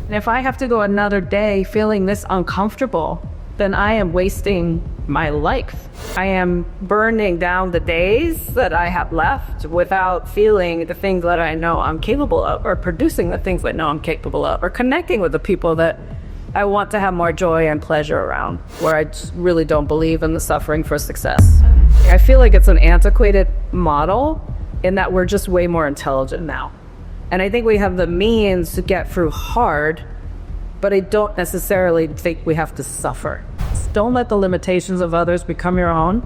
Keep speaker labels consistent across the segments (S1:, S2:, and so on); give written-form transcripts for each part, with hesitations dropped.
S1: And if I have to go another day feeling this uncomfortable, then I am wasting my life. I am burning down the days that I have left without feeling the things that I know I'm capable of, or producing the things that I know I'm capable of, or connecting with the people that I want to have more joy and pleasure around, where I just really don't believe in the suffering for success. I feel like it's an antiquated model in that we're just way more intelligent now. And I think we have the means to get through hard, but I don't necessarily think we have to suffer. Don't let the limitations of others become your own,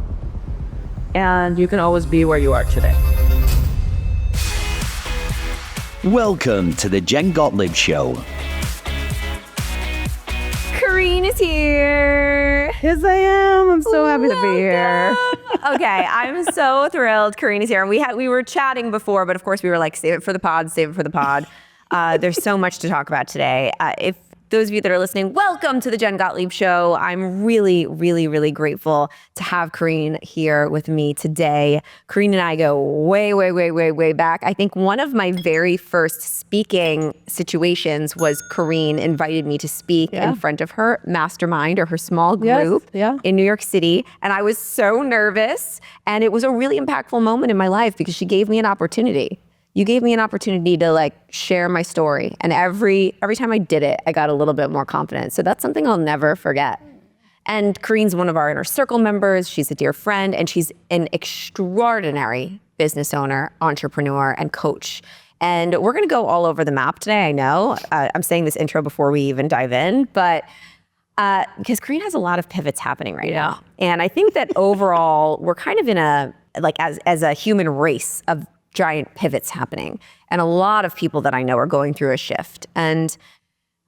S1: and you can always be where you are today.
S2: Welcome to the Jen Gottlieb Show.
S3: Kareen is here.
S1: Yes, I am. I'm so happy to be here.
S3: Okay, I'm so thrilled Kareen is here. And we were chatting before, but of course we were like, save it for the pod, save it for the pod. There's so much to talk about today. If those of you that are listening, welcome to the Jen Gottlieb Show. I'm really, really, really grateful to have Kareen here with me today. Kareen and I go way, way, way, way, way back. I think one of my very first speaking situations was Kareen invited me to speak in front of her mastermind or her small group in New York City. And I was so nervous. And it was a really impactful moment in my life because she gave me an opportunity. You gave me an opportunity to like share my story. And every time I did it, I got a little bit more confident. So that's something I'll never forget. And Kareen's one of our inner circle members. She's a dear friend, and she's an extraordinary business owner, entrepreneur, and coach. And we're gonna go all over the map today, I know. I'm saying this intro before we even dive in, but because Kareen has a lot of pivots happening right now. And I think that overall, we're kind of in a, like as a human race of giant pivots happening. And a lot of people that I know are going through a shift. And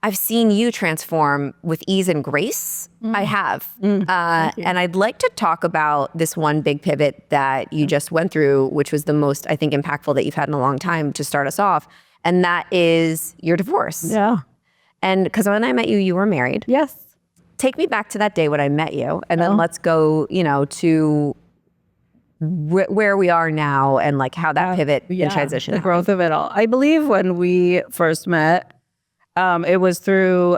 S3: I've seen you transform with ease and grace. I have. And I'd like to talk about this one big pivot that you just went through, which was the most, I think, impactful that you've had in a long time to start us off. And that is your divorce.
S1: Yeah.
S3: And because when I met you, you were married.
S1: Yes.
S3: Take me back to that day when I met you. And then let's go, to where we are now and like how that pivot and transition.
S1: The growth of it all. I believe when we first met, it was through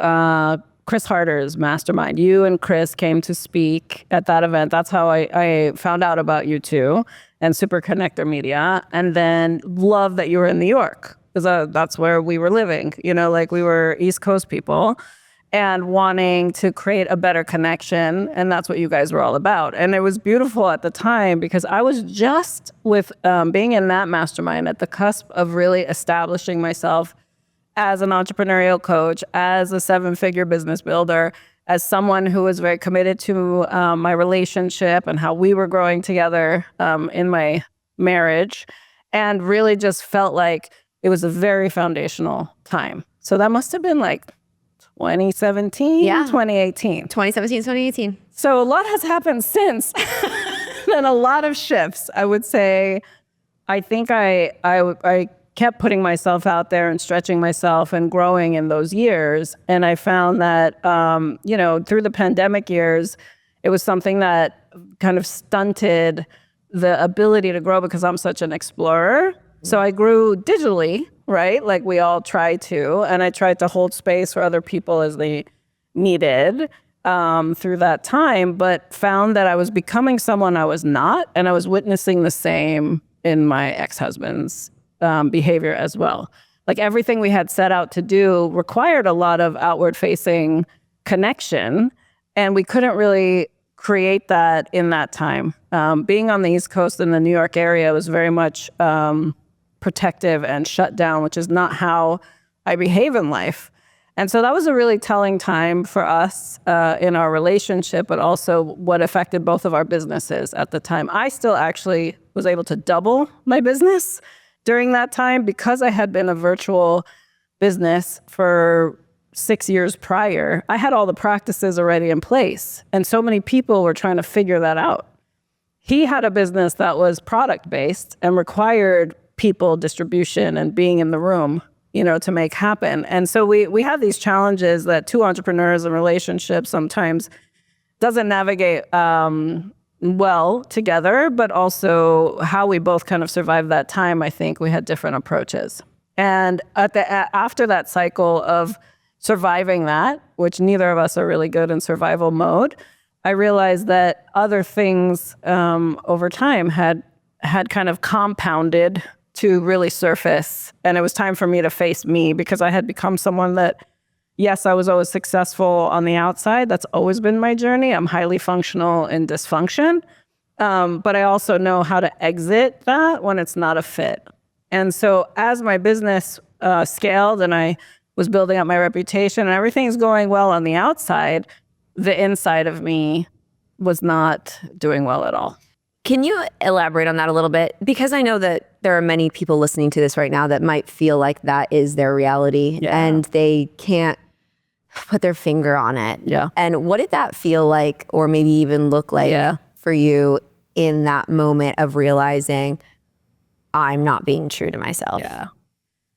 S1: Chris Harder's mastermind. You and Chris came to speak at that event. That's how I found out about you too, and Super Connector Media. And then love that you were in New York, because that's where we were living. Like we were East Coast people, and wanting to create a better connection. And that's what you guys were all about. And it was beautiful at the time because I was just with being in that mastermind at the cusp of really establishing myself as an entrepreneurial coach, as a 7-figure business builder, as someone who was very committed to my relationship and how we were growing together in my marriage, and really just felt like it was a very foundational time. So that must have been like 2017, 2018.
S3: 2017, 2018.
S1: So a lot has happened since, and a lot of shifts. I would say, I think I kept putting myself out there and stretching myself and growing in those years. And I found that, through the pandemic years, it was something that kind of stunted the ability to grow because I'm such an explorer. So I grew digitally, right? Like we all try to. And I tried to hold space for other people as they needed through that time, but found that I was becoming someone I was not. And I was witnessing the same in my ex-husband's behavior as well. Like everything we had set out to do required a lot of outward-facing connection. And we couldn't really create that in that time. Being on the East Coast in the New York area was very much protective and shut down, which is not how I behave in life. And so that was a really telling time for us in our relationship, but also what affected both of our businesses at the time. I still actually was able to double my business during that time because I had been a virtual business for 6 years prior. I had all the practices already in place, and so many people were trying to figure that out. He had a business that was product-based and required people, distribution, and being in the room, to make happen. And so we have these challenges that two entrepreneurs in relationships sometimes doesn't navigate well together, but also how we both kind of survived that time. I think we had different approaches. And after that cycle of surviving that, which neither of us are really good in survival mode, I realized that other things over time had kind of compounded to really surface. And it was time for me to face me, because I had become someone that, yes, I was always successful on the outside. That's always been my journey. I'm highly functional in dysfunction. But I also know how to exit that when it's not a fit. And so as my business scaled and I was building up my reputation and everything's going well on the outside, the inside of me was not doing well at all.
S3: Can you elaborate on that a little bit? Because I know that there are many people listening to this right now that might feel like that is their reality and they can't put their finger on it.
S1: Yeah.
S3: And what did that feel like, or maybe even look like for you in that moment of realizing I'm not being true to myself?
S1: Yeah.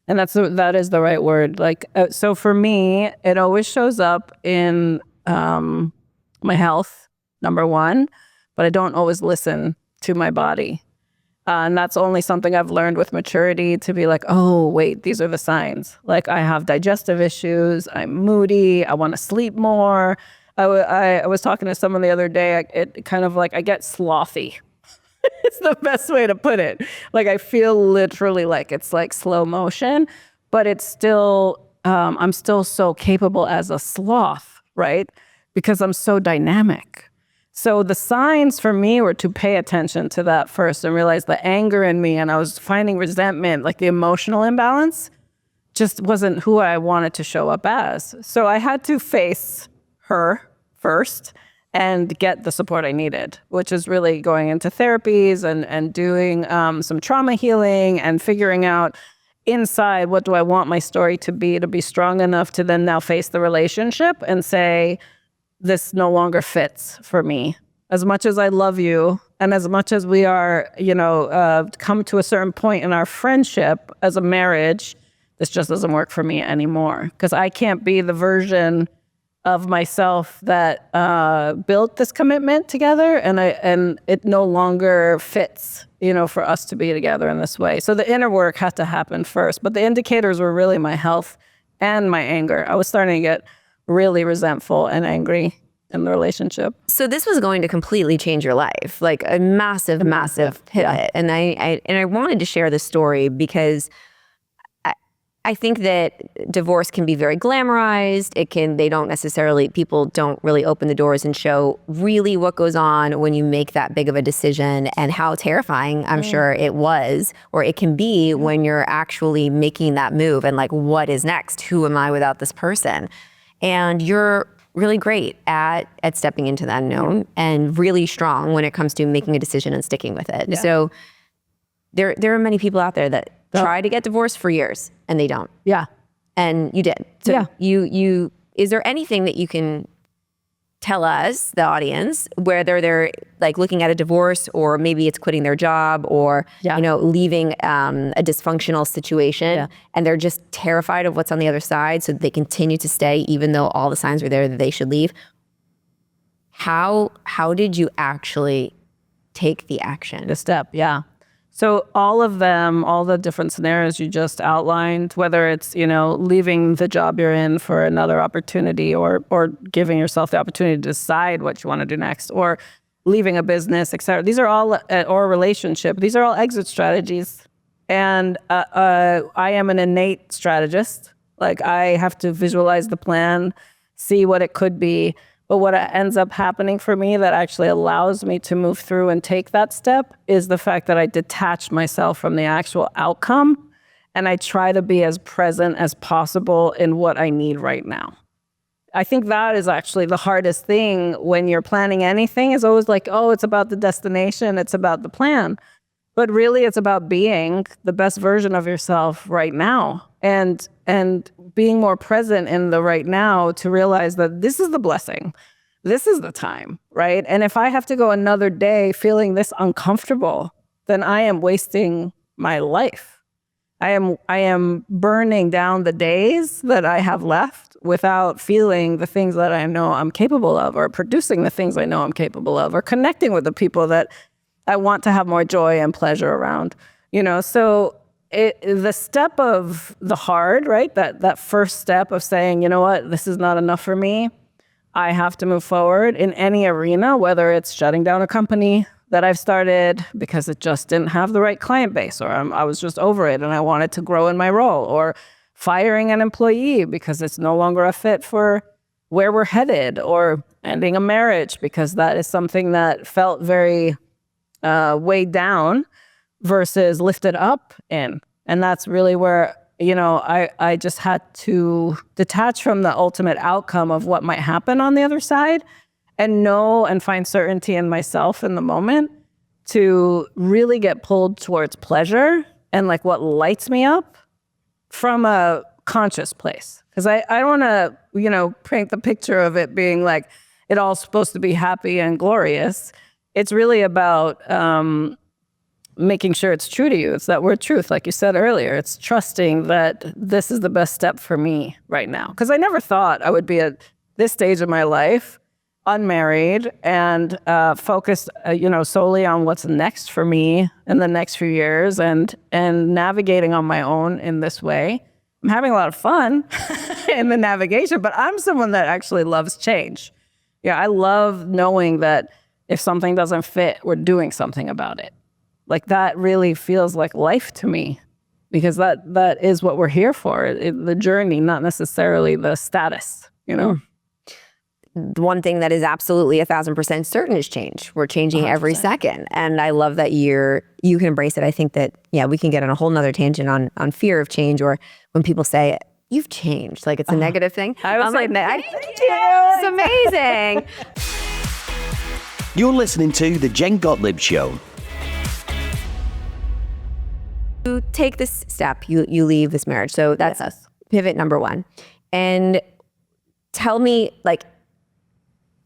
S1: And that is the right word. Like, so for me, it always shows up in my health, number one, but I don't always listen to my body. And that's only something I've learned with maturity, to be like, oh, wait, these are the signs. Like, I have digestive issues, I'm moody, I want to sleep more. I was talking to someone the other day, it kind of like, I get slothy. It's the best way to put it. Like, I feel literally like it's like slow motion, but it's still, I'm still so capable as a sloth, right? Because I'm so dynamic. So the signs for me were to pay attention to that first and realize the anger in me, and I was finding resentment, like the emotional imbalance just wasn't who I wanted to show up as. So I had to face her first and get the support I needed, which is really going into therapies and doing some trauma healing and figuring out inside, what do I want my story to be strong enough to then now face the relationship and say, this no longer fits for me. As much as I love you, and as much as we are, come to a certain point in our friendship as a marriage, this just doesn't work for me anymore. Because I can't be the version of myself that built this commitment together, and it no longer fits, for us to be together in this way. So the inner work had to happen first, but the indicators were really my health and my anger. I was starting to get really resentful and angry in the relationship.
S3: So this was going to completely change your life, like a massive pivot.
S1: Yeah.
S3: And I wanted to share this story because I think that divorce can be very glamorized. People don't really open the doors and show really what goes on when you make that big of a decision, and how terrifying I'm sure it was, or it can be when you're actually making that move and like, what is next? Who am I without this person? And you're really great at stepping into that unknown and really strong when it comes to making a decision and sticking with it. Yeah. So there are many people out there that try to get divorced for years and they don't.
S1: Yeah.
S3: And you did. So you is there anything that you can tell us, the audience, whether they're like looking at a divorce, or maybe it's quitting their job, or leaving a dysfunctional situation, and they're just terrified of what's on the other side, so they continue to stay even though all the signs are there that they should leave? How did you actually take the action?
S1: The step, yeah. So all of them, all the different scenarios you just outlined, whether it's, leaving the job you're in for another opportunity, or giving yourself the opportunity to decide what you want to do next, or leaving a business, et cetera. These are all, or a relationship, these are all exit strategies. And I am an innate strategist. Like, I have to visualize the plan, see what it could be. But what ends up happening for me that actually allows me to move through and take that step is the fact that I detach myself from the actual outcome, and I try to be as present as possible in what I need right now. I think that is actually the hardest thing when you're planning anything, is always like, oh, it's about the destination, it's about the plan. But really, it's about being the best version of yourself right now, and being more present in the right now to realize that this is the blessing. This is the time, right? And if I have to go another day feeling this uncomfortable, then I am wasting my life. I am burning down the days that I have left without feeling the things that I know I'm capable of, or producing the things I know I'm capable of, or connecting with the people that I want to have more joy and pleasure around. So the step of the hard, right? That first step of saying, you know what, this is not enough for me. I have to move forward in any arena, whether it's shutting down a company that I've started because it just didn't have the right client base, or I was just over it and I wanted to grow in my role, or firing an employee because it's no longer a fit for where we're headed, or ending a marriage because that is something that felt very weighed down versus lifted up in. And that's really where, I just had to detach from the ultimate outcome of what might happen on the other side and know and find certainty in myself in the moment to really get pulled towards pleasure and like what lights me up from a conscious place. Because I don't want to, paint the picture of it being like it all's supposed to be happy and glorious. It's really about making sure it's true to you. It's that word truth, like you said earlier. It's trusting that this is the best step for me right now. Because I never thought I would be at this stage of my life, unmarried, and focused, solely on what's next for me in the next few years, and navigating on my own in this way. I'm having a lot of fun in the navigation, but I'm someone that actually loves change. Yeah, I love knowing that if something doesn't fit, we're doing something about it. Like that really feels like life to me, because that is what we're here for, the journey, not necessarily the status,
S3: The one thing that is absolutely 1,000% certain is change. We're changing 100%. Every second. And I love that you can embrace it. I think that, we can get on a whole nother tangent on fear of change, or when people say, you've changed, like it's a negative thing.
S1: I was like,
S3: thank you. It's amazing.
S2: You're listening to The Jen Gottlieb Show.
S3: You take this step, you leave this marriage. So that's pivot number one. And tell me, like,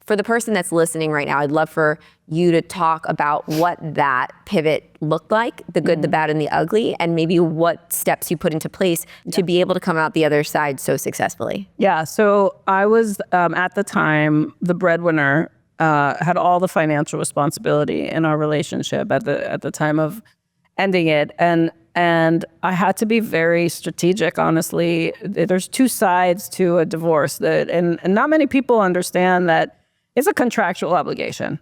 S3: for the person that's listening right now, I'd love for you to talk about what that pivot looked like, the good, the bad, and the ugly, and maybe what steps you put into place to be able to come out the other side so successfully.
S1: Yeah, so I was, at the time, the breadwinner, had all the financial responsibility in our relationship at the time of ending it. And I had to be very strategic, honestly. There's two sides to a divorce, and not many people understand that it's a contractual obligation,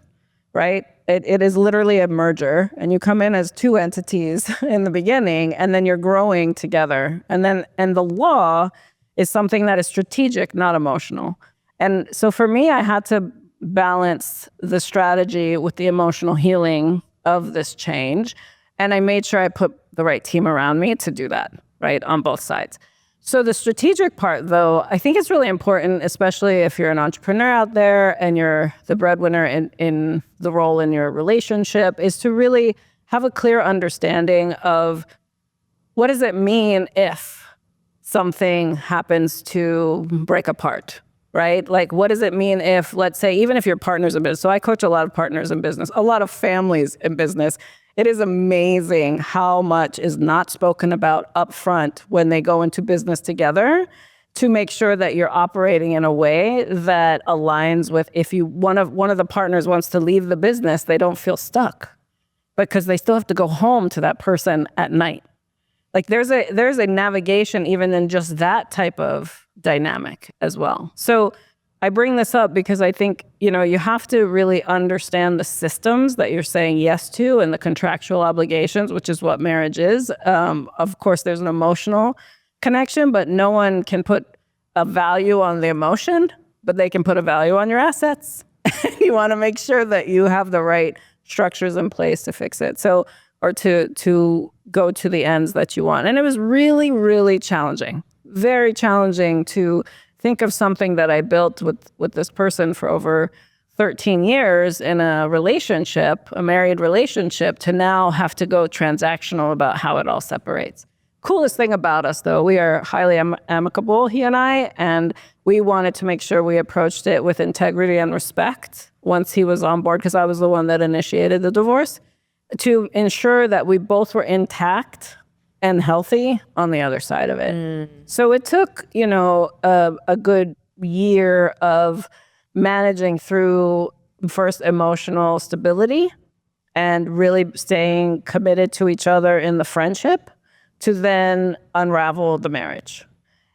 S1: right? It is literally a merger, and you come in as two entities in the beginning, and then you're growing together. And the law is something that is strategic, not emotional. And so for me, I had to balance the strategy with the emotional healing of this change. And I made sure I put the right team around me to do that, right, on both sides. So the strategic part, though, I think it's really important, especially if you're an entrepreneur out there and you're the breadwinner in the role in your relationship, is to really have a clear understanding of what does it mean if something happens to break apart, right? Like, what does it mean if, let's say, even if your partner's in business, so I coach a lot of partners in business, a lot of families in business. It is amazing how much is not spoken about upfront when they go into business together, to make sure that you're operating in a way that aligns with, if one of the partners wants to leave the business, they don't feel stuck because they still have to go home to that person at night. Like there's a navigation even in just that type of dynamic as well. So I bring this up because I think, you have to really understand the systems that you're saying yes to and the contractual obligations, which is what marriage is. Of course, there's an emotional connection, but no one can put a value on the emotion, but they can put a value on your assets. You want to make sure that you have the right structures in place to fix it. So, or to go to the ends that you want. And it was really, really challenging, very challenging to think of something that I built with this person for over 13 years in a relationship, a married relationship, to now have to go transactional about how it all separates. Coolest thing about us, though, we are highly amicable, he and I, and we wanted to make sure we approached it with integrity and respect once he was on board, because I was the one that initiated the divorce, to ensure that we both were intact and healthy on the other side of it. So it took, a good year of managing through first emotional stability and really staying committed to each other in the friendship, to then unravel the marriage.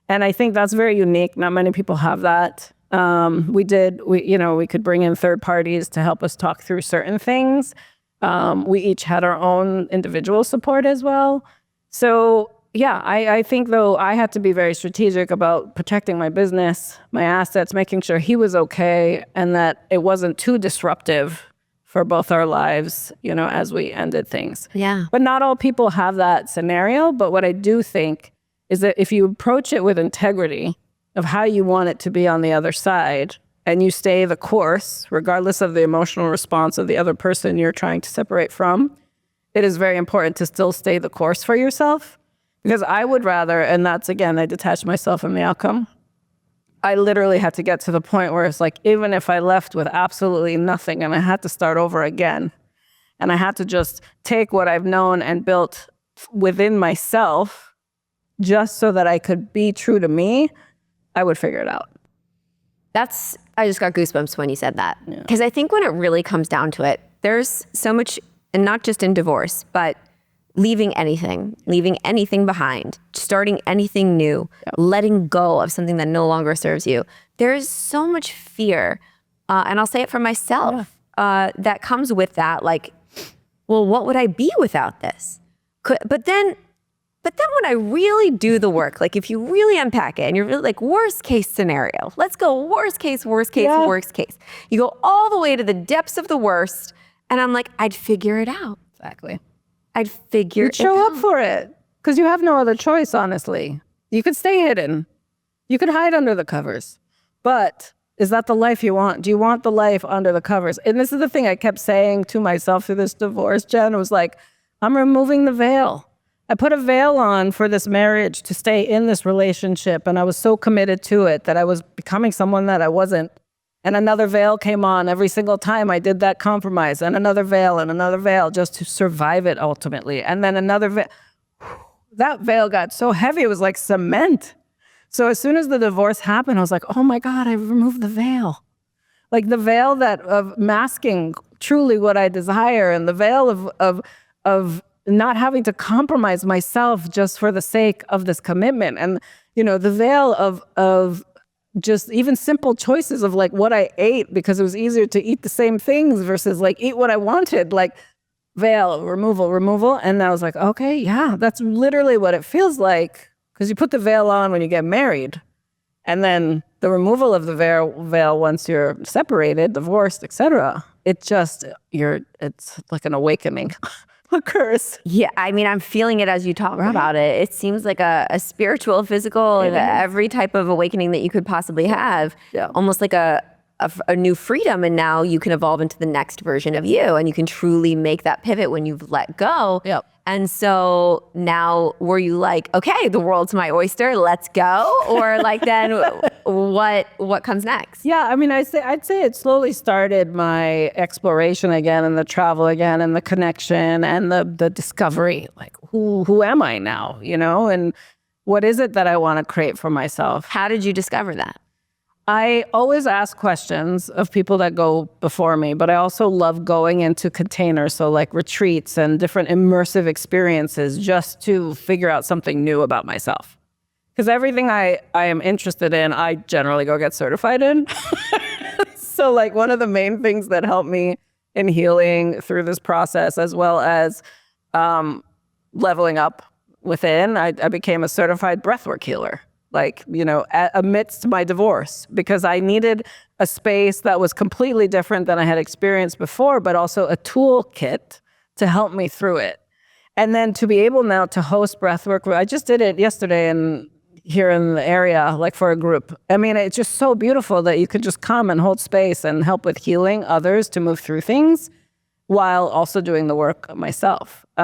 S1: And I think that's very unique. Not many people have that. We could bring in third parties to help us talk through certain things. We each had our own individual support as well. So yeah, I think though I had to be very strategic about protecting my business, my assets, making sure he was okay, and that it wasn't too disruptive for both our lives, as we ended things.
S3: Yeah.
S1: But not all people have that scenario. But what I do think is that if you approach it with integrity of how you want it to be on the other side, and you stay the course, regardless of the emotional response of the other person you're trying to separate from, it is very important to still stay the course for yourself. Because I would rather, and that's, again, I detached myself from the outcome. I literally had to get to the point where it's like, even if I left with absolutely nothing and I had to start over again, and I had to just take what I've known and built within myself just so that I could be true to me, I would figure it out.
S3: I just got goosebumps when you said that. Because I think when it really comes down to it, there's so much, and not just in divorce, but leaving anything behind, starting anything new, letting go of something that no longer serves you. There is so much fear, and I'll say it for myself, that comes with that. Like, well, what would I be without this? But then when I really do the work, like if you really unpack it and you're really like, worst case scenario, let's go worst case. You go all the way to the depths of the worst, and I'm like, I'd figure it out.
S1: Exactly.
S3: I'd figure
S1: You'd show up for it because you have no other choice, honestly. You could stay hidden. You could hide under the covers. But is that the life you want? Do you want the life under the covers? And this is the thing I kept saying to myself through this divorce, Jen. It was like, I'm removing the veil. I put a veil on for this marriage to stay in this relationship. And I was so committed to it that I was becoming someone that I wasn't. And another veil came on every single time I did that compromise, and another veil just to survive it ultimately. And then another veil. That veil got so heavy, it was like cement. So as soon as the divorce happened, I was like, oh my God, I removed the veil. Like the veil of masking truly what I desire, and the veil of not having to compromise myself just for the sake of this commitment. And, the veil of just even simple choices of like what I ate, because it was easier to eat the same things versus like eat what I wanted, like veil, removal. And I was like, okay, yeah, that's literally what it feels like. Because you put the veil on when you get married, and then the removal of the veil once you're separated, divorced, etc. It's like an awakening occurs.
S3: Yeah, I mean, I'm feeling it as you talk about it. It seems like a spiritual, physical, and every type of awakening that you could possibly have. Yeah. Almost like a new freedom, and now you can evolve into the next version of you, and you can truly make that pivot when you've let go.
S1: Yep.
S3: And so now, were you like, okay, the world's my oyster, let's go? Or like, then what comes next?
S1: Yeah, I mean, I'd say it slowly started my exploration again, and the travel again, and the connection, and the discovery. Like, who am I now? And what is it that I want to create for myself?
S3: How did you discover that?
S1: I always ask questions of people that go before me, but I also love going into containers, so like retreats and different immersive experiences, just to figure out something new about myself. Because everything I am interested in, I generally go get certified in. So like one of the main things that helped me in healing through this process, as well as leveling up within, I became a certified breathwork healer. Amidst my divorce, because I needed a space that was completely different than I had experienced before, but also a toolkit to help me through it. And then to be able now to host breathwork, I just did it yesterday here in the area, like for a group. I mean, it's just so beautiful that you could just come and hold space and help with healing others to move through things while also doing the work myself. So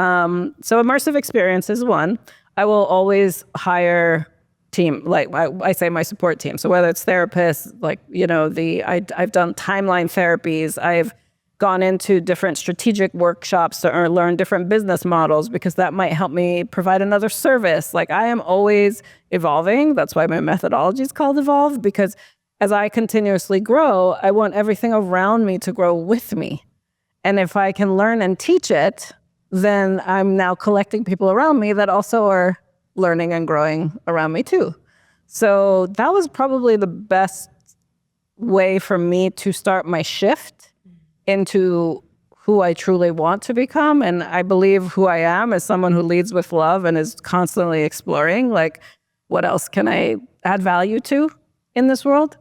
S1: immersive experience is one. I will always hire team, like I say, my support team. So whether it's therapists, I've done timeline therapies, I've gone into different strategic workshops to learn different business models, because that might help me provide another service. Like I am always evolving. That's why my methodology is called Evolve, because as I continuously grow, I want everything around me to grow with me. And if I can learn and teach it, then I'm now collecting people around me that also are learning and growing around me too. So that was probably the best way for me to start my shift into who I truly want to become. And I believe who I am is someone who leads with love and is constantly exploring, like, what else can I add value to in this world?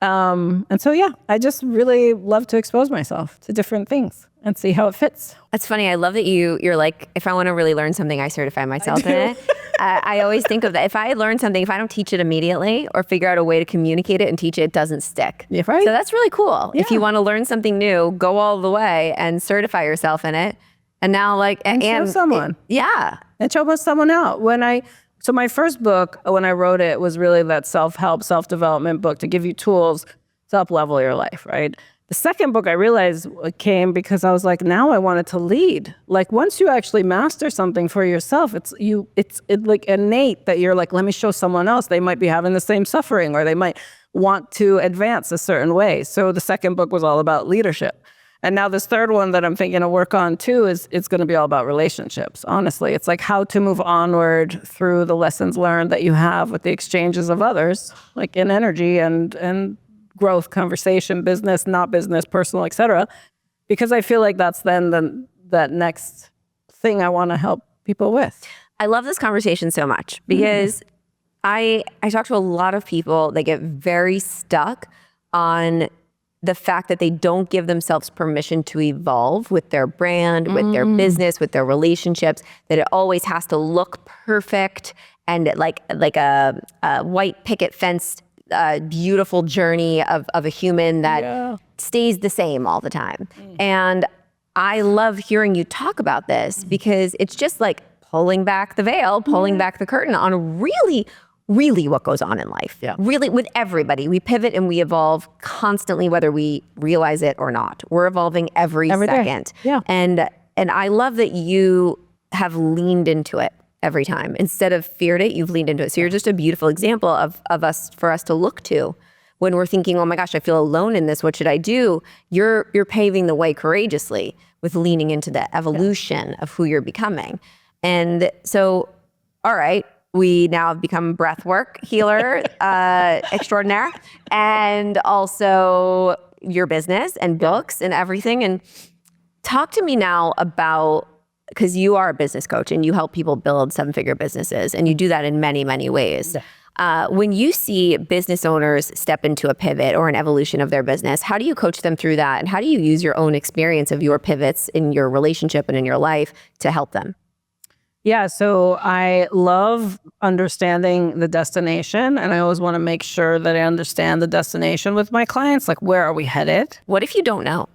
S1: And so, yeah, I just really love to expose myself to different things and see how it fits.
S3: That's funny. I love that you're like, if I want to really learn something, I certify myself in it. I always think of that. If I learn something, if I don't teach it immediately or figure out a way to communicate it and teach it, it doesn't stick.
S1: Yeah, right?
S3: So that's really cool.
S1: Yeah.
S3: If you want to learn something new, go all the way and certify yourself in it. And now and
S1: show someone. And show someone out. So my first book, when I wrote it, was really that self-help, self-development book to give you tools to up-level your life, right? The second book I realized came because I was like, now I wanted to lead. Like, once you actually master something for yourself, it's like innate that you're like, let me show someone else. They might be having the same suffering, or they might want to advance a certain way. So the second book was all about leadership. And now this third one that I'm thinking to work on too it's going to be all about relationships. Honestly, it's like how to move onward through the lessons learned that you have with the exchanges of others, like in energy and growth, conversation, business, not business, personal, etc. Because I feel like that's then that next thing I want to help people with.
S3: I love this conversation so much because I talk to a lot of people that get very stuck on the fact that they don't give themselves permission to evolve with their brand, with their business, with their relationships, that it always has to look perfect and like a white picket fence, beautiful journey of a human that stays the same all the time. And I love hearing you talk about this because it's just like pulling back the veil, pulling back the curtain on really what goes on in life. Really, with everybody. We pivot and we evolve constantly, whether we realize it or not. We're evolving every second.
S1: Day.
S3: And I love that you have leaned into it every time. Instead of feared it, you've leaned into it. So you're just a beautiful example of us for us to look to when we're thinking, oh my gosh, I feel alone in this. What should I do? You're paving the way courageously with leaning into the evolution of who you're becoming. And so, all right, we now have become breathwork healer extraordinaire, and also your business and books and everything. And talk to me now about, because you are a business coach and you help people build 7-figure businesses, and you do that in many, many ways. When you see business owners step into a pivot or an evolution of their business, how do you coach them through that? And how do you use your own experience of your pivots in your relationship and in your life to help them?
S1: Yeah, so I love understanding the destination, and I always want to make sure that I understand the destination with my clients. Like, where are we headed?
S3: What if you don't know?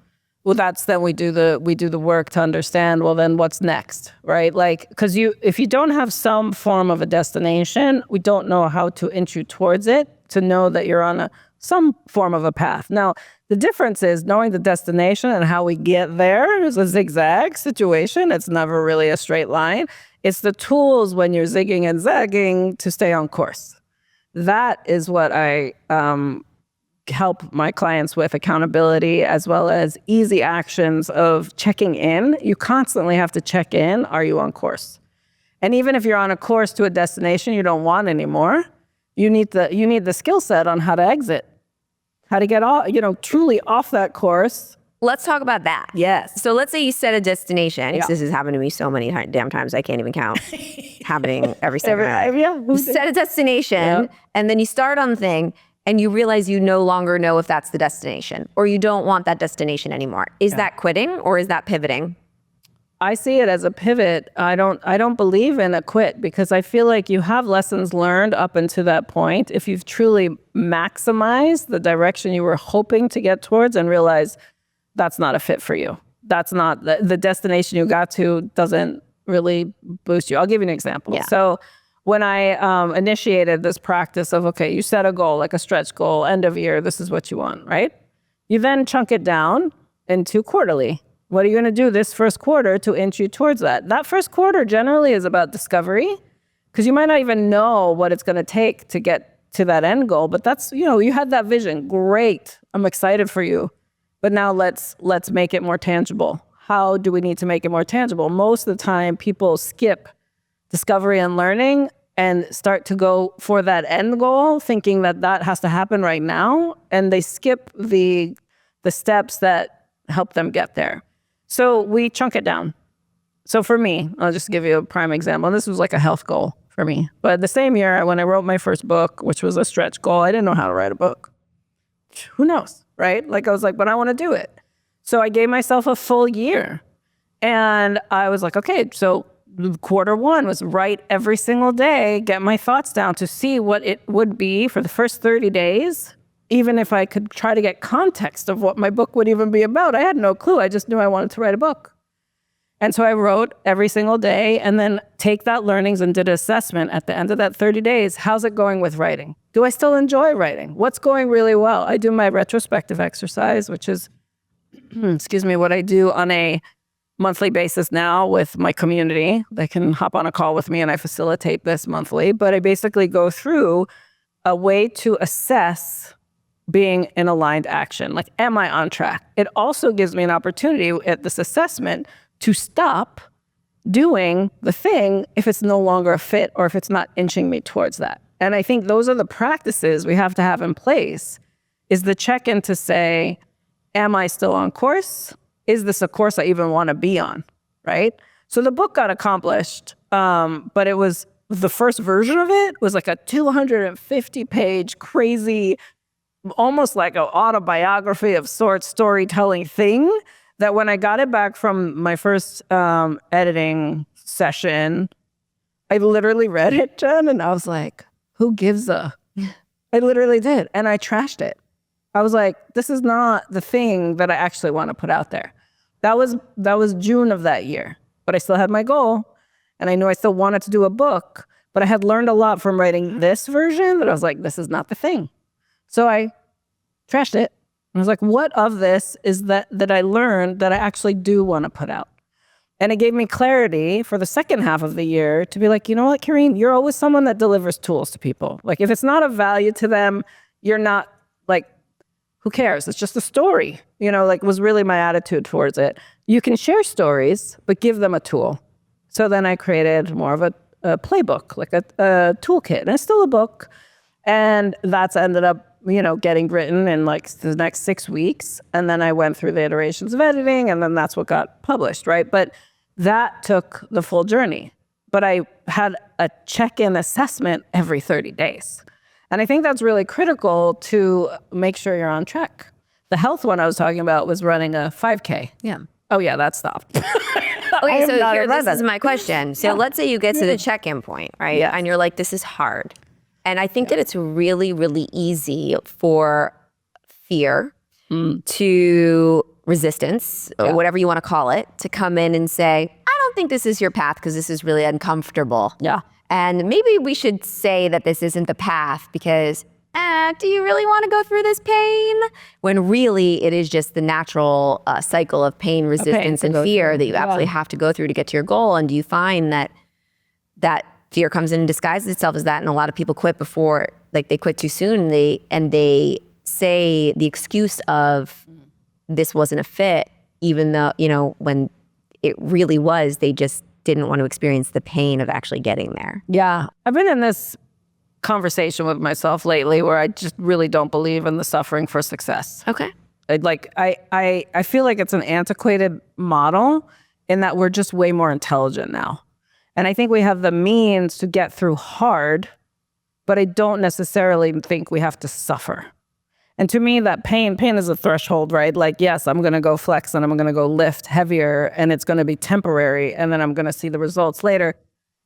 S1: Well, that's then we do the work to understand. Well, then what's next, right? Like, because if you don't have some form of a destination, we don't know how to inch you towards it to know that you're on some form of a path. Now, the difference is knowing the destination and how we get there is a zigzag situation. It's never really a straight line. It's the tools when you're zigging and zagging to stay on course. That is what I help my clients with, accountability, as well as easy actions of checking in. You constantly have to check in. Are you on course? And even if you're on a course to a destination you don't want anymore, you need the skill set on how to exit, how to get off, truly off that course.
S3: Let's talk about that.
S1: Yes.
S3: So let's say you set a destination. Yeah. This has happened to me so many damn times I can't even count. Happening every second. You set a destination, and then you start on the thing, and you realize you no longer know if that's the destination, or you don't want that destination anymore. Is that quitting, or is that pivoting?
S1: I see it as a pivot. I don't believe in a quit, because I feel like you have lessons learned up until that point. If you've truly maximized the direction you were hoping to get towards and realize that's not a fit for you. That's not the destination you got to doesn't really boost you. I'll give you an example.
S3: Yeah.
S1: So when I initiated this practice of, okay, you set a goal, like a stretch goal, end of year, this is what you want, right? You then chunk it down into quarterly. What are you going to do this first quarter to inch you towards that? That first quarter generally is about discovery, because you might not even know what it's going to take to get to that end goal. But that's, you had that vision. Great. I'm excited for you. But now let's make it more tangible. how do we need to make it more tangible? Most of the time, people skip discovery and learning and start to go for that end goal, thinking that that has to happen right now, and they skip the steps that help them get there. So we chunk it down. So for me, I'll just give you a prime example. This was like a health goal for me. But the same year when I wrote my first book, which was a stretch goal, I didn't know how to write a book. Who knows, right? Like I was like, but I want to do it. So I gave myself a full year. And I was like, okay, so quarter one was write every single day, get my thoughts down to see what it would be for the first 30 days. Even if I could try to get context of what my book would even be about, I had no clue. I just knew I wanted to write a book. And so I wrote every single day and then take that learnings and did an assessment at the end of that 30 days. How's it going with writing? Do I still enjoy writing? What's going really well? I do my retrospective exercise, which is, what I do on a monthly basis now with my community. They can hop on a call with me and I facilitate this monthly. But I basically go through a way to assess being in aligned action. Like, am I on track? It also gives me an opportunity at this assessment to stop doing the thing if it's no longer a fit or if it's not inching me towards that. And I think those are the practices we have to have in place, is the check-in to say, am I still on course? Is this a course I even want to be on, right? So the book got accomplished, but it was, the first version of it was like a 250-page crazy, almost like an autobiography of sorts, storytelling thing that when I got it back from my first editing session, I literally read it, Jen, and I was like, who gives a? I literally did. And I trashed it. I was like, this is not the thing that I actually want to put out there. That was June of that year. But I still had my goal. And I knew I still wanted to do a book. But I had learned a lot from writing this version that I was like, this is not the thing. So I trashed it. I was like, what of this is that I learned that I actually do want to put out? And it gave me clarity for the second half of the year to be like, you know what, Kareen, you're always someone that delivers tools to people. Like, if it's not of value to them, you're not, like, who cares? It's just a story, like, was really my attitude towards it. You can share stories, but give them a tool. So then I created more of a playbook, like a toolkit. And it's still a book. And that's ended up, getting written in like the next 6 weeks. And then I went through the iterations of editing, and then that's what got published, right? But that took the full journey. But I had a check-in assessment every 30 days. And I think that's really critical to make sure you're on track. The health one I was talking about was running a 5K.
S3: Yeah.
S1: Oh yeah, that stopped.
S3: Okay, so this is my question. So let's say you get to the check-in point, right?
S1: Yes.
S3: And you're like, this is hard. And I think that it's really, really easy for fear to resistance, or whatever you want to call it, to come in and say, I don't think this is your path because this is really uncomfortable.
S1: Yeah.
S3: And maybe we should say that this isn't the path because, do you really want to go through this pain? When really it is just the natural cycle of pain, resistance, and fear that you absolutely have to go through to get to your goal. And do you find that fear comes in and disguises itself as that, and a lot of people quit before, like, they quit too soon, and they say the excuse of this wasn't a fit, even though, when it really was, they just didn't want to experience the pain of actually getting there.
S1: Yeah. I've been in this conversation with myself lately where I just really don't believe in the suffering for success.
S3: Okay.
S1: I feel like it's an antiquated model in that we're just way more intelligent now. And I think we have the means to get through hard, but I don't necessarily think we have to suffer. And to me, that pain is a threshold, right? Like, yes, I'm going to go flex and I'm going to go lift heavier and it's going to be temporary and then I'm going to see the results later.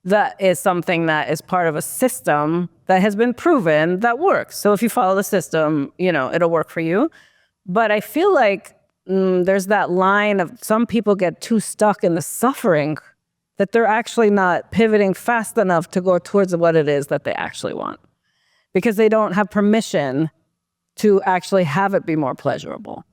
S1: That is something that is part of a system that has been proven that works. So if you follow the system, it'll work for you. But I feel like there's that line of some people get too stuck in the suffering that they're actually not pivoting fast enough to go towards what it is that they actually want, because they don't have permission to actually have it be more pleasurable.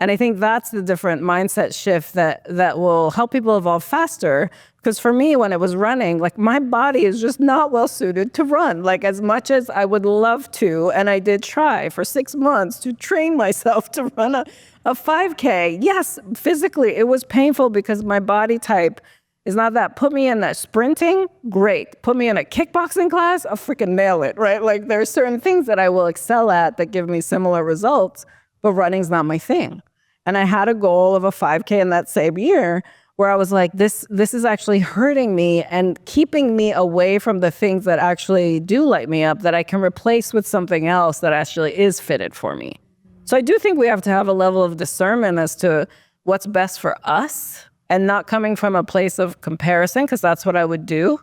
S1: And I think that's the different mindset shift that will help people evolve faster. Because for me, when it was running, like my body is just not well suited to run. Like as much as I would love to, and I did try for 6 months to train myself to run a 5K. Yes, physically it was painful because my body type is not that. Put me in that sprinting, great. Put me in a kickboxing class, I'll freaking nail it, right? Like there are certain things that I will excel at that give me similar results, but running's not my thing. And I had a goal of a 5K in that same year where I was like, this is actually hurting me and keeping me away from the things that actually do light me up that I can replace with something else that actually is fitted for me. So I do think we have to have a level of discernment as to what's best for us and not coming from a place of comparison, because that's what I would do.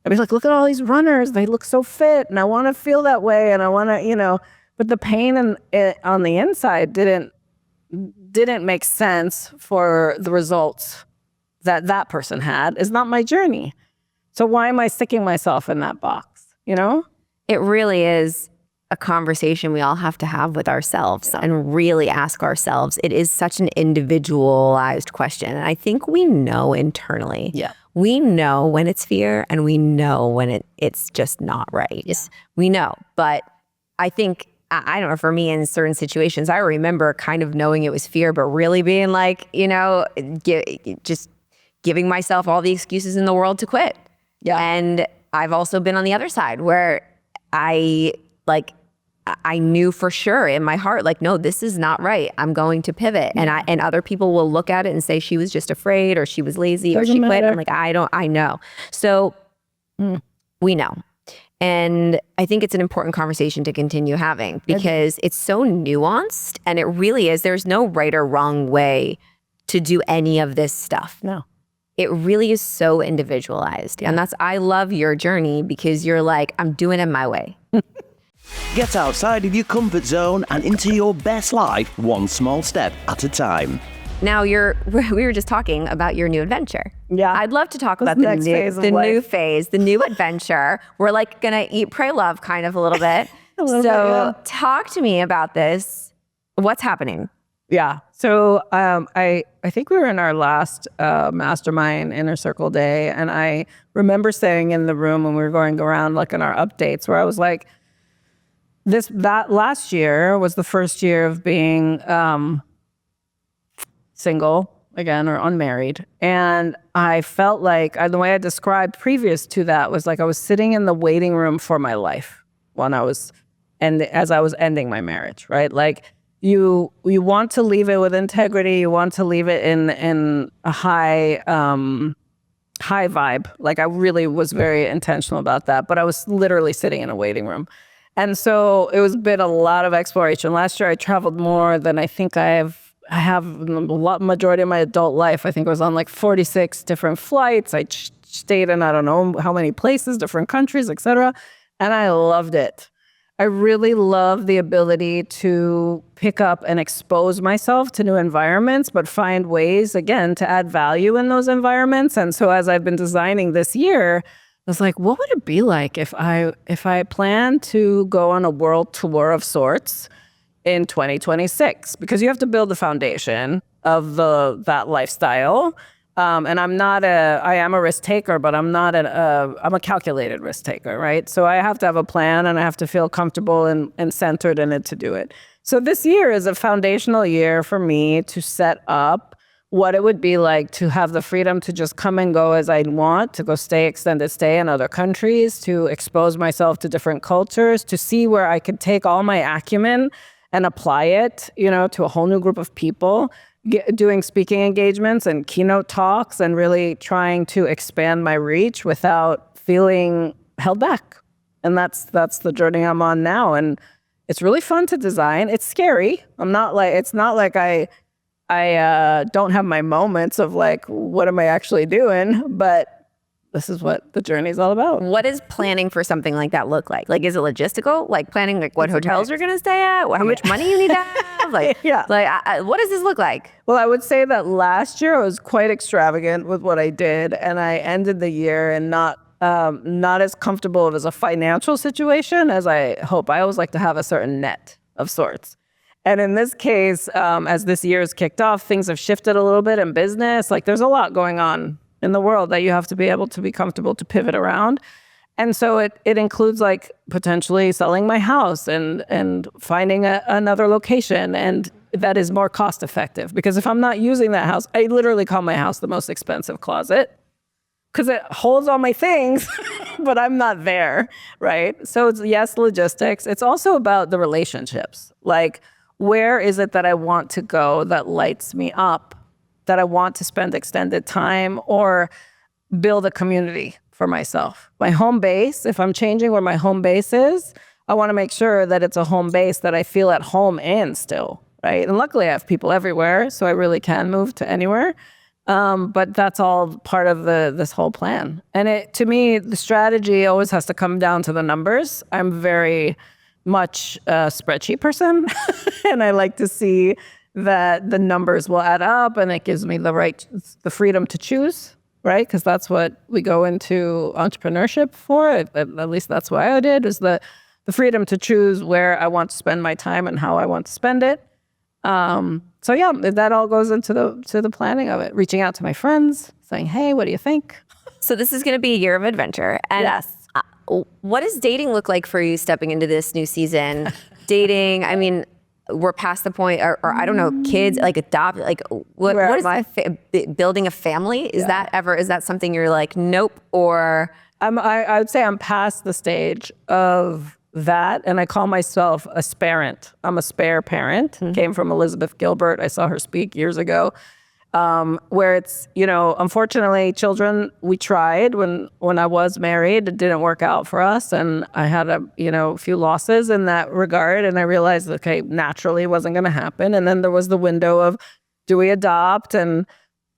S1: I'd be like, look at all these runners. They look so fit and I want to feel that way. And I want to, but the pain on the inside didn't make sense for the results that person had. Is not my journey. So why am I sticking myself in that box,
S3: It really is a conversation we all have to have with ourselves and really ask ourselves. It is such an individualized question. And I think we know internally.
S1: Yeah.
S3: We know when it's fear and we know when it's just not right.
S1: Yeah.
S3: We know. But I think, I don't know, for me in certain situations, I remember kind of knowing it was fear, but really being like, just giving myself all the excuses in the world to quit.
S1: Yeah.
S3: And I've also been on the other side where I knew for sure in my heart, like, no, this is not right. I'm going to pivot. Yeah. And other people will look at it and say she was just afraid or she was lazy or she quit. I'm like, I know. So we know. And I think it's an important conversation to continue having because it's so nuanced and it really is. There's no right or wrong way to do any of this stuff.
S1: No.
S3: It really is so individualized. Yeah. And I love your journey because you're like, I'm doing it my way.
S2: Get outside of your comfort zone and into your best life, one small step at a time.
S3: Now we were just talking about your new adventure.
S1: Yeah.
S3: I'd love to talk about the new adventure. We're like gonna eat, pray, love kind of a little bit. Talk to me about this. What's happening?
S1: Yeah. So I think we were in our last mastermind inner circle day, and I remember staying in the room when we were going around like in our updates where I was like, that last year was the first year of being single again or unmarried. And I felt like the way I described previous to that was like I was sitting in the waiting room for my life as I was ending my marriage, right? Like you want to leave it with integrity. You want to leave it in a high vibe. Like I really was very intentional about that, but I was literally sitting in a waiting room. And so it was been a lot of exploration. Last year I traveled more than I think I have majority of my adult life. I think I was on like 46 different flights. I stayed in I don't know how many places, different countries, etc. And I loved it. I really love the ability to pick up and expose myself to new environments, but find ways, again, to add value in those environments. And so as I've been designing this year, I was like, what would it be like if I plan to go on a world tour of sorts in 2026? Because you have to build the foundation of that lifestyle. And I am a risk taker, but I'm a calculated risk taker, right? So I have to have a plan and I have to feel comfortable and centered in it to do it. So this year is a foundational year for me to set up what it would be like to have the freedom to just come and go as I want, to go extended stay in other countries, to expose myself to different cultures, to see where I could take all my acumen and apply it, to a whole new group of people, doing speaking engagements and keynote talks and really trying to expand my reach without feeling held back. And that's the journey I'm on now. And it's really fun to design. It's scary. It's not like I don't have my moments of like, what am I actually doing? But this is what the journey is all about.
S3: What does planning for something like that look like? Like, is it logistical? Like planning like what hotels you're going to stay at? How much money you need to have? Like, what does this look like?
S1: Well, I would say that last year I was quite extravagant with what I did. And I ended the year and not as comfortable as a financial situation as I hope. I always like to have a certain net of sorts. And in this case, as this year has kicked off, things have shifted a little bit in business. Like there's a lot going on in the world that you have to be able to be comfortable to pivot around. And so it includes like potentially selling my house and finding another location, and that is more cost effective. Because if I'm not using that house, I literally call my house the most expensive closet because it holds all my things, but I'm not there, right? So it's, yes, logistics. It's also about the relationships. Like, where is it that I want to go that lights me up, that I want to spend extended time or build a community for myself? My home base, if I'm changing where my home base is, I want to make sure that it's a home base that I feel at home in still, right? And luckily I have people everywhere, so I really can move to anywhere. But that's all part of this whole plan. And to me, the strategy always has to come down to the numbers. I'm very much a spreadsheet person, and I like to see that the numbers will add up, and it gives me the freedom to choose, right? Because that's what we go into entrepreneurship for. At least that's why I did, is the freedom to choose where I want to spend my time and how I want to spend it. So yeah, that all goes into the planning of it. Reaching out to my friends, saying, "Hey, what do you think?"
S3: So this is going to be a year of adventure. And
S1: Yes.
S3: What does dating look like for you stepping into this new season? Dating, I mean, we're past the point, or I don't know, kids, like adopt, like what is building a family? Is that something you're like, nope, or?
S1: I would say I'm past the stage of that, and I call myself a sparent. I'm a spare parent. Came from Elizabeth Gilbert. I saw her speak years ago, where it's, unfortunately, children, we tried when I was married. It didn't work out for us, and I had a few losses in that regard, and I realized, okay, naturally it wasn't going to happen. And then there was the window of, do we adopt? And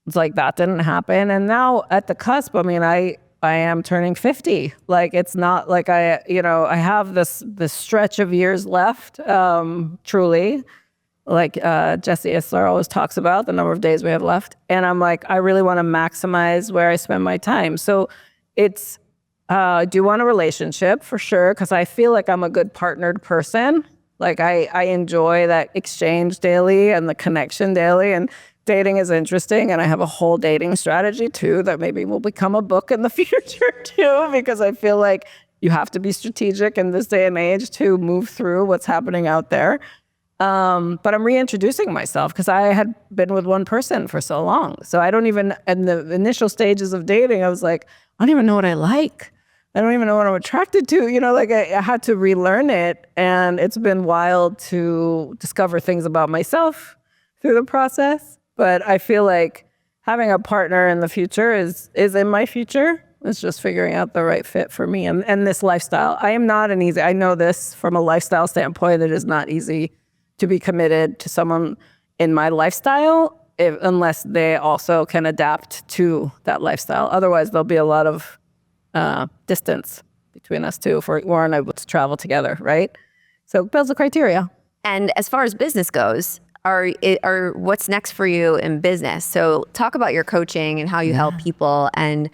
S1: it's like, that didn't happen. And now at the cusp, I mean, I am turning 50. Like, it's not like I have this stretch of years left, truly. Like Jesse Isler always talks about the number of days we have left. And I'm like, I really want to maximize where I spend my time. So it's, I do want a relationship for sure, because I feel like I'm a good partnered person. Like I enjoy that exchange daily and the connection daily, and dating is interesting. And I have a whole dating strategy too that maybe will become a book in the future too, because I feel like you have to be strategic in this day and age to move through what's happening out there. But I'm reintroducing myself because I had been with one person for so long. So I don't even, in the initial stages of dating, I was like, I don't even know what I like. I don't even know what I'm attracted to. I had to relearn it. And it's been wild to discover things about myself through the process. But I feel like having a partner in the future is in my future. It's just figuring out the right fit for me and this lifestyle. I know this from a lifestyle standpoint, it is not easy to be committed to someone in my lifestyle unless they also can adapt to that lifestyle. Otherwise, there'll be a lot of distance between us two if we weren't able to travel together, right? So it builds the criteria.
S3: And as far as business goes, are what's next for you in business? So talk about your coaching and how you help people and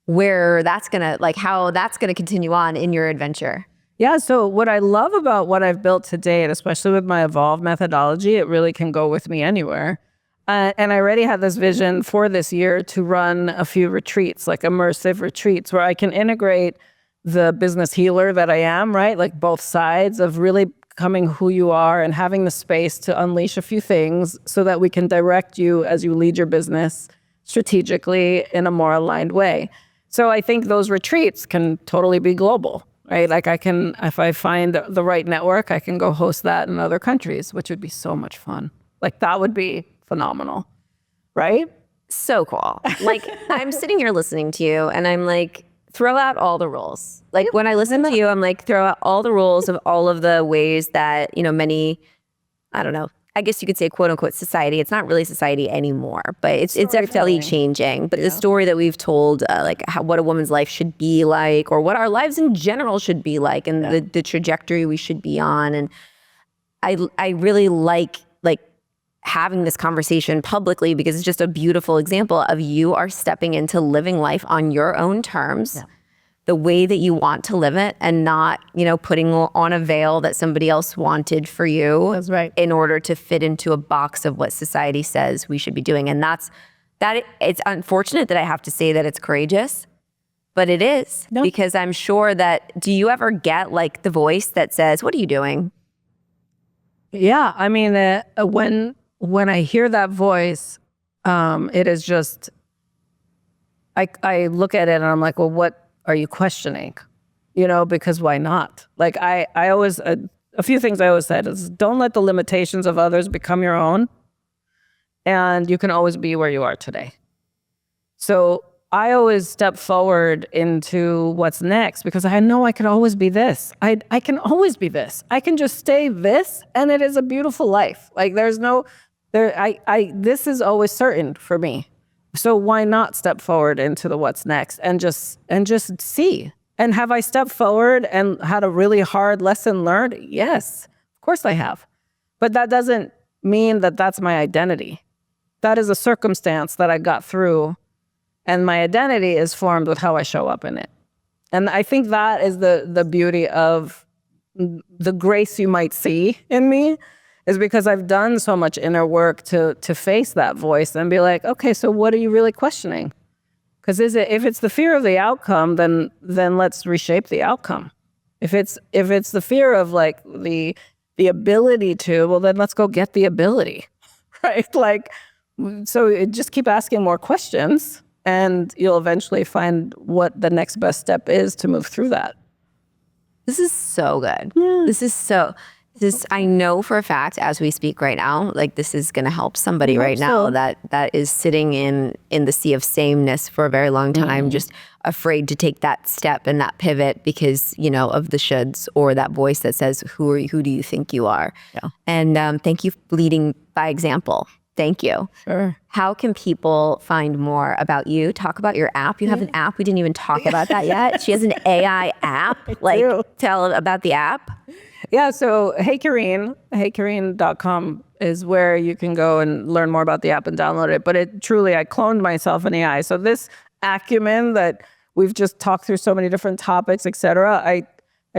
S3: where that's how that's gonna continue on in your adventure.
S1: Yeah, so what I love about what I've built to date, especially with my Evolve methodology, it really can go with me anywhere. And I already had this vision for this year to run a few retreats, like immersive retreats, where I can integrate the business healer that I am, right? Like both sides of really becoming who you are and having the space to unleash a few things so that we can direct you as you lead your business strategically in a more aligned way. So I think those retreats can totally be global. Right? Like if I find the right network, I can go host that in other countries, which would be so much fun. Like that would be phenomenal, right?
S3: So cool. Like I'm sitting here listening to you and I'm like, throw out all the rules. Like when I listen to you, I'm like, throw out all the rules of all of the ways that, many, I don't know, I guess you could say quote unquote society. It's not really society anymore, but it's definitely changing. But the story that we've told, what a woman's life should be like, or what our lives in general should be like, and the trajectory we should be on. And I really like having this conversation publicly because it's just a beautiful example of you are stepping into living life on your own terms, the way that you want to live it and not, putting on a veil that somebody else wanted for you.
S1: That's right.
S3: In order to fit into a box of what society says we should be doing. And it's unfortunate that I have to say that it's courageous, but it is.
S1: No.
S3: Because I'm sure that, do you ever get like the voice that says, what are you doing?
S1: Yeah. I mean, when I hear that voice, it is just, I look at it and I'm like, well, what are you questioning? Because why not? Like I always, a few things I always said is don't let the limitations of others become your own. And you can always be where you are today. So I always step forward into what's next because I know I can always be this. I can always be this. I can just stay this and it is a beautiful life. Like this is always certain for me. So why not step forward into the what's next and just see? And have I stepped forward and had a really hard lesson learned? Yes, of course I have. But that doesn't mean that that's my identity. That is a circumstance that I got through, and my identity is formed with how I show up in it. And I think that is the beauty of the grace you might see in me, is because I've done so much inner work to face that voice and be like, okay, so what are you really questioning? Because if it's the fear of the outcome, then let's reshape the outcome. If it's the fear of like the ability to, well, then let's go get the ability, right? Like, so just keep asking more questions, and you'll eventually find what the next best step is to move through that.
S3: This is so good.
S1: Yeah.
S3: I know for a fact, as we speak right now, like this is going to help somebody right now that is sitting in the sea of sameness for a very long time, just afraid to take that step and that pivot because, of the shoulds or that voice that says, who do you think you are?
S1: Yeah.
S3: And thank you for leading by example. Thank you.
S1: Sure.
S3: How can people find more about you? Talk about your app. You have an app. We didn't even talk about that yet. She has an AI app. Tell about the app.
S1: Yeah, so Hey Kareen, heykareen.com is where you can go and learn more about the app and download it. But I cloned myself in AI. So this acumen that we've just talked through so many different topics, et cetera, I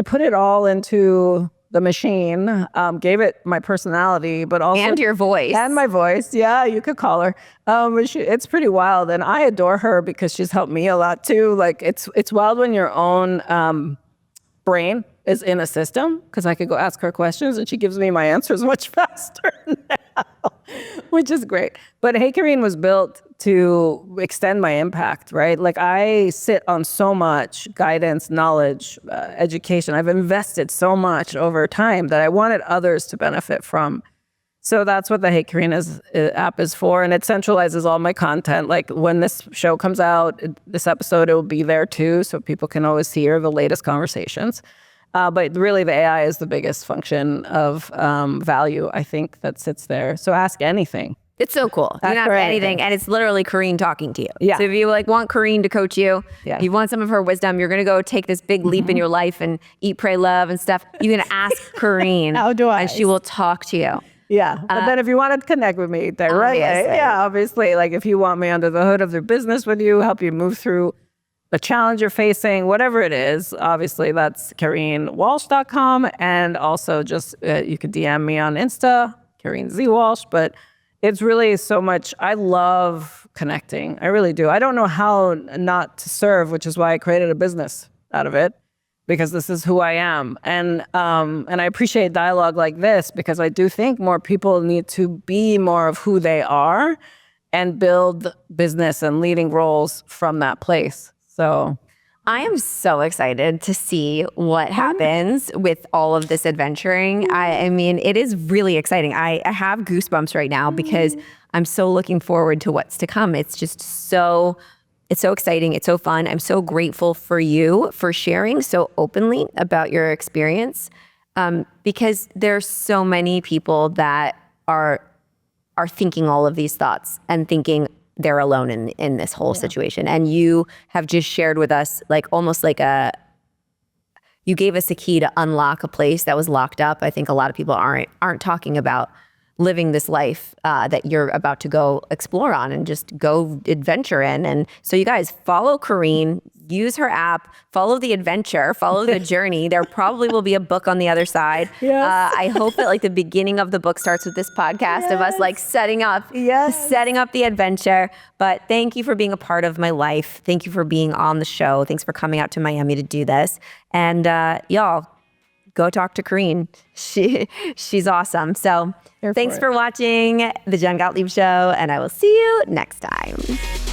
S1: put it all into the machine, gave it my personality, but also—
S3: And your voice.
S1: And my voice, yeah, you could call her. It's pretty wild, and I adore her because she's helped me a lot too. Like, it's wild when your own brain is in a system, because I could go ask her questions and she gives me my answers much faster now, which is great. But Hey Kareen was built to extend my impact, right? Like, I sit on so much guidance, knowledge, education. I've invested so much over time that I wanted others to benefit from. So that's what the Hey Kareen app is for. And it centralizes all my content. Like, when this show comes out, this episode, it will be there too. So people can always hear the latest conversations. But really, the AI is the biggest function of value, I think, that sits there. So ask anything.
S3: It's so cool. You can ask anything, and it's literally Kareen talking to you.
S1: Yeah.
S3: So if you want Kareen to coach you,
S1: Yeah.
S3: you want some of her wisdom, you're going to go take this big leap in your life and eat, pray, love and stuff. You're going to ask Kareen.
S1: How do I?
S3: And she will talk to you.
S1: Yeah. But then if you want to connect with me directly, obviously, like if you want me under the hood of their business with you, help you move through the challenge you're facing, whatever it is, obviously that's KareenWalsh.com. And also just, you could DM me on Insta, Kareen Z Walsh. But it's really so much, I love connecting. I really do. I don't know how not to serve, which is why I created a business out of it, because this is who I am. And I appreciate dialogue like this, because I do think more people need to be more of who they are and build business and leading roles from that place. So
S3: I am so excited to see what happens with all of this adventuring. I mean, it is really exciting. I have goosebumps right now because I'm so looking forward to what's to come. It's just so exciting. It's so fun. I'm so grateful for you for sharing so openly about your experience, because there's so many people that are thinking all of these thoughts and thinking they're alone in this whole situation. And you have just shared with us, like, almost like you gave us a key to unlock a place that was locked up. I think a lot of people aren't talking about living this life that you're about to go explore on and just go adventure in. And so you guys follow Kareen, use her app, follow the adventure, follow the journey. There probably will be a book on the other side.
S1: Yes.
S3: I hope that like the beginning of the book starts with this podcast of us like setting up the adventure. But thank you for being a part of my life. Thank you for being on the show. Thanks for coming out to Miami to do this. And y'all, go talk to Kareen. She's awesome. So thanks for watching The Jen Gottlieb Show, and I will see you next time.